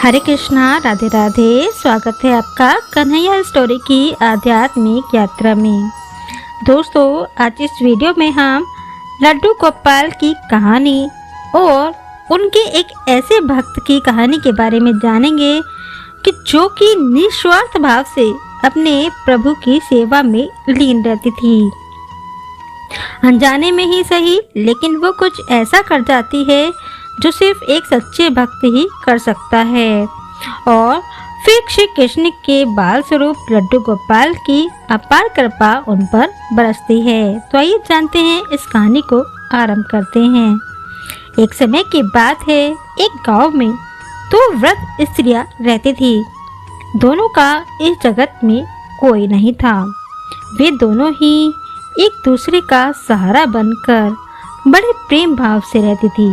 हरे कृष्णा, राधे राधे। स्वागत है आपका कन्हैया स्टोरी की आध्यात्मिक यात्रा में। दोस्तों, आज इस वीडियो में हम लड्डू गोपाल की कहानी और उनके एक ऐसे भक्त की कहानी के बारे में जानेंगे कि जो कि निस्वार्थ भाव से अपने प्रभु की सेवा में लीन रहती थी। अनजाने में ही सही, लेकिन वो कुछ ऐसा कर जाती है जो सिर्फ एक सच्चे भक्त ही कर सकता है। और फिर श्री कृष्ण के बाल स्वरूप लड्डू गोपाल की अपार कृपा उन पर बरसती है। तो आइए जानते हैं, इस कहानी को आरंभ करते हैं। एक समय की बात है, एक गांव में दो वृद्ध स्त्रियां रहती थी। दोनों का इस जगत में कोई नहीं था। वे दोनों ही एक दूसरे का सहारा बनकर बड़े प्रेम भाव से रहती थी।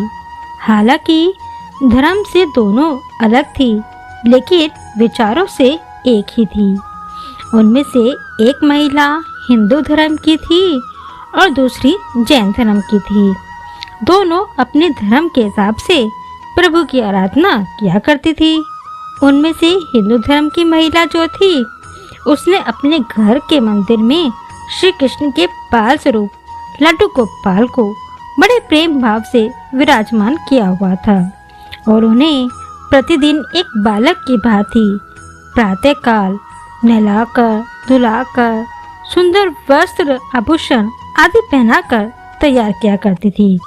हालांकि धर्म से दोनों अलग थी, लेकिन विचारों से एक ही थी। उनमें से एक महिला हिंदू धर्म की थी और दूसरी जैन धर्म की थी। दोनों अपने धर्म के हिसाब से प्रभु की आराधना किया करती थी। उनमें से हिंदू धर्म की महिला जो थी, उसने अपने घर के मंदिर में श्री कृष्ण के बाल स्वरूप लड्डू गोपाल को बड़े प्रेम भाव से विराजमान किया हुआ था और उन्हें प्रतिदिन एक बालक की भांति प्रातःकाल नहलाकर धुलाकर सुंदर वस्त्र आभूषण आदि पहनाकर तैयार किया करती थी।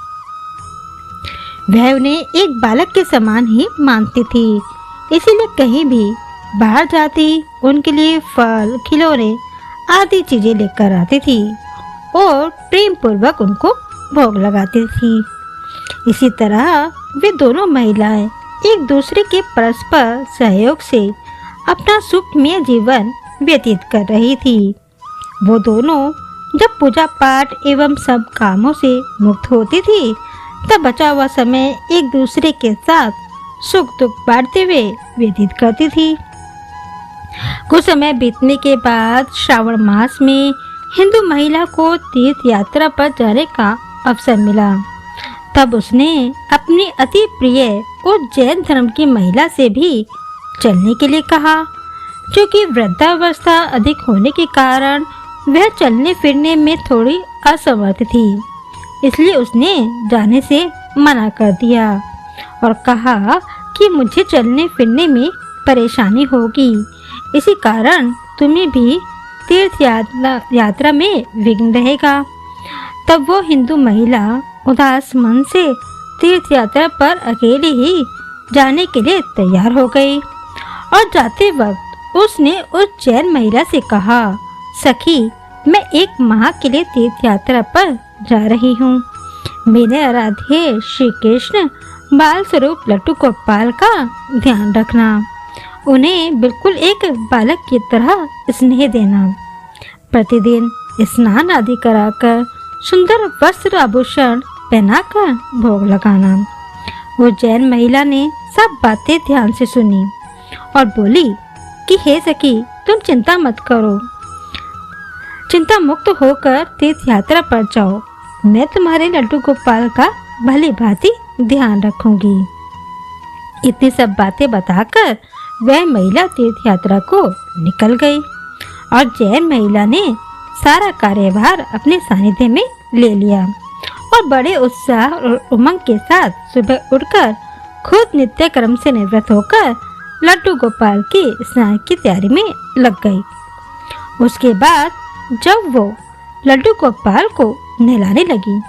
वह उन्हें एक बालक के समान ही मानती थी, इसीलिए कहीं भी बाहर जाती उनके लिए फल खिलौने आदि चीजें लेकर आती थी और प्रेम पूर्वक उनको भोग लगाती थी। इसी तरह वे दोनों महिलाएं एक दूसरे के परस्पर सहयोग से अपना सुखमय जीवन व्यतीत कर रही थी। वो दोनों जब पूजा पाठ एवं सब कामों से मुक्त होती थी, तब बचा हुआ समय एक दूसरे के साथ सुख दुख बांटते हुए व्यतीत करती थी। कुछ समय बीतने के बाद श्रावण मास में हिंदू महिला को तीर्थ यात्रा पर जाने का अवसर मिला। तब उसने अपनी अति प्रिय और जैन धर्म की महिला से भी चलने के लिए कहा। क्योंकि वृद्धावस्था अधिक होने के कारण वह चलने फिरने में थोड़ी असमर्थ थी, इसलिए उसने जाने से मना कर दिया और कहा कि मुझे चलने फिरने में परेशानी होगी, इसी कारण तुम्हें भी तीर्थ यात्रा में विघ्न रहेगा। तब वो हिंदू महिला उदास मन से तीर्थ यात्रा पर अकेले ही जाने के लिए तैयार हो गई और जाते वक्त उसने उस जैन महिला से कहा, सखी, मैं एक माह के लिए तीर्थ यात्रा पर जा रही हूँ। मेरे आराध्य श्री कृष्ण बाल स्वरूप लड्डू गोपाल का ध्यान रखना। उन्हें बिल्कुल एक बालक की तरह स्नेह देना। प्रतिदिन स्नान आदि कराकर सुंदर वस्त्र आभूषण पहनाकर भोग लगाना। वो जैन महिला ने सब बातें ध्यान से सुनी और बोली कि हे सखी, तुम चिंता मत करो, चिंता मुक्त होकर तीर्थ यात्रा पर जाओ। मैं तुम्हारे लड्डू गोपाल का भली भांति ध्यान रखूंगी। इतनी सब बातें बताकर वह महिला तीर्थ यात्रा को निकल गई और जैन महिला ने सारा कार्यभार अपने सानिध्य में ले लिया और बड़े उत्साह और उमंग के साथ सुबह उठकर खुद नित्य कर्म से निवृत्त होकर लड्डू गोपाल की स्नान की तैयारी में लग गई। उसके बाद जब वो लड्डू गोपाल को नहलाने लगी,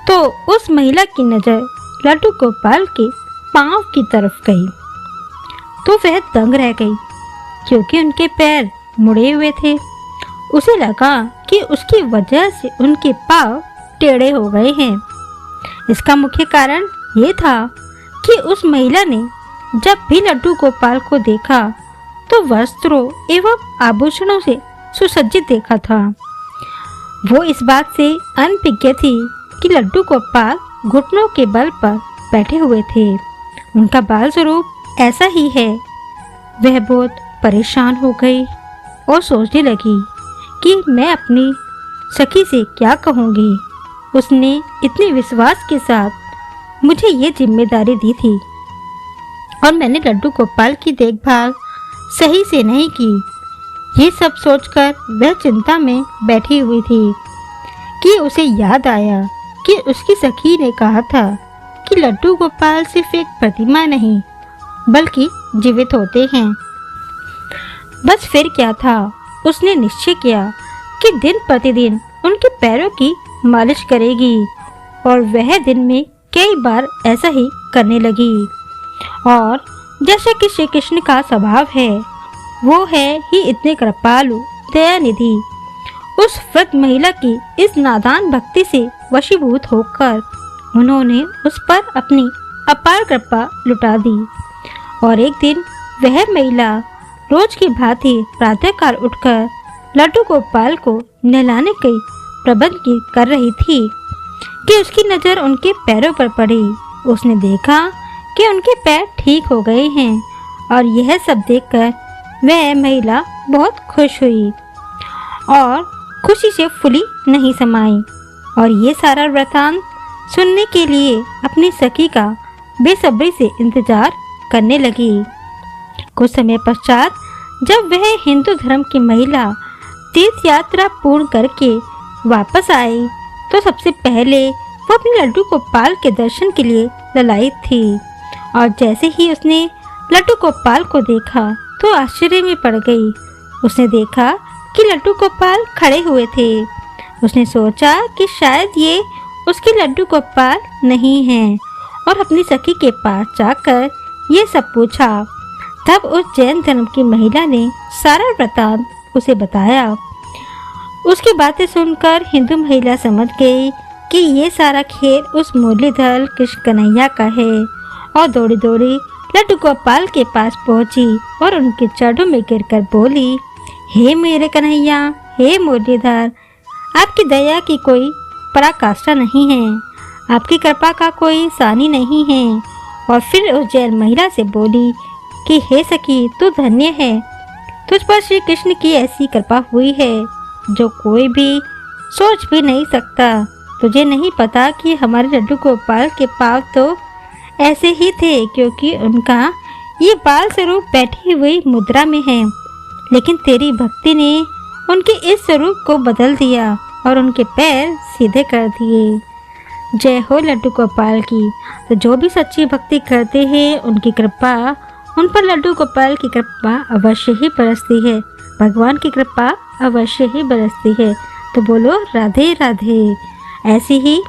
तो उस महिला की नजर लड्डू गोपाल के पांव की तरफ गई, तो वह दंग रह गई, क्योंकि उनके पैर मुड़े हुए थे। उसे लगा कि उसकी वजह से उनके पांव टेढ़े हो गए हैं। इसका मुख्य कारण ये था कि उस महिला ने जब भी लड्डू गोपाल को देखा तो वस्त्रों एवं आभूषणों से सुसज्जित देखा था। वो इस बात से अनभिज्ञ थी कि लड्डू गोपाल घुटनों के बल पर बैठे हुए थे। उनका बाल स्वरूप ऐसा ही है। वह बहुत परेशान हो गई और सोचने लगी कि मैं अपनी सखी से क्या कहूँगी। उसने इतने विश्वास के साथ मुझे ये जिम्मेदारी दी थी और मैंने लड्डू गोपाल की देखभाल सही से नहीं की। ये सब सोचकर वह चिंता में बैठी हुई थी कि उसे याद आया कि उसकी सखी ने कहा था कि लड्डू गोपाल सिर्फ एक प्रतिमा नहीं बल्कि जीवित होते हैं। बस फिर क्या था, उसने निश्चय किया कि दिन प्रतिदिन उनके पैरों की मालिश करेगी और वह दिन में कई बार ऐसा ही करने लगी। और जैसा कि श्री कृष्ण का स्वभाव है, वो है ही इतने कृपालु दयानिधि। उस वृद्ध महिला की इस नादान भक्ति से वशीभूत होकर उन्होंने उस पर अपनी अपार कृपा लुटा दी। और एक दिन वह महिला रोज की भांति प्रातःकाल उठकर लड्डू गोपाल को नहलाने के प्रबंध कर रही थी कि उसकी नज़र उनके पैरों पर पड़ी। उसने देखा कि उनके पैर ठीक हो गए हैं और यह सब देखकर वह महिला बहुत खुश हुई और खुशी से फूली नहीं समाई और ये सारा वृतांत सुनने के लिए अपनी सखी का बेसब्री से इंतजार करने लगी। कुछ समय पश्चात जब वह हिंदू धर्म की महिला तीर्थ यात्रा पूर्ण करके वापस आई तो सबसे पहले वो अपने लड्डू गोपाल के दर्शन के लिए ललायित थी। और जैसे ही उसने लड्डू गोपाल को देखा तो आश्चर्य में पड़ गई। उसने देखा कि लड्डू गोपाल खड़े हुए थे। उसने सोचा कि शायद ये उसके लड्डू गोपाल नहीं हैं और अपनी सखी के पास जाकर ये सब पूछा। तब उस जैन धर्म की महिला ने सारा वृतांत उसे बताया। उसकी बातें सुनकर हिंदू महिला समझ गई कि ये सारा खेल उस मुरलीधर कृष्ण कन्हैया का है और दौड़ी दौड़ी लड्डू गोपाल के पास पहुंची और उनके चरणों में गिरकर बोली, हे मेरे कन्हैया, हे मुरलीधर, आपकी दया की कोई पराकाष्ठा नहीं है, आपकी कृपा का कोई सानी नहीं है। और फिर उस जैन महिला से बोली कि हे सखी, तू धन्य है, तुझ पर श्री कृष्ण की ऐसी कृपा हुई है जो कोई भी सोच भी नहीं सकता। तुझे नहीं पता कि हमारे लड्डू गोपाल के पाँव तो ऐसे ही थे क्योंकि उनका ये बाल स्वरूप बैठी हुई मुद्रा में है, लेकिन तेरी भक्ति ने उनके इस स्वरूप को बदल दिया और उनके पैर सीधे कर दिए। जय हो लड्डू गोपाल की। तो जो भी सच्ची भक्ति करते हैं उनकी कृपा, उन पर लड्डू गोपाल की कृपा अवश्य ही बरसती है, भगवान की कृपा अवश्य ही बरसती है। तो बोलो राधे राधे। ऐसी ही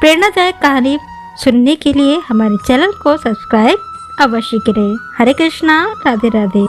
प्रेरणादायक कहानी सुनने के लिए हमारे चैनल को सब्सक्राइब अवश्य करें। हरे कृष्णा, राधे राधे।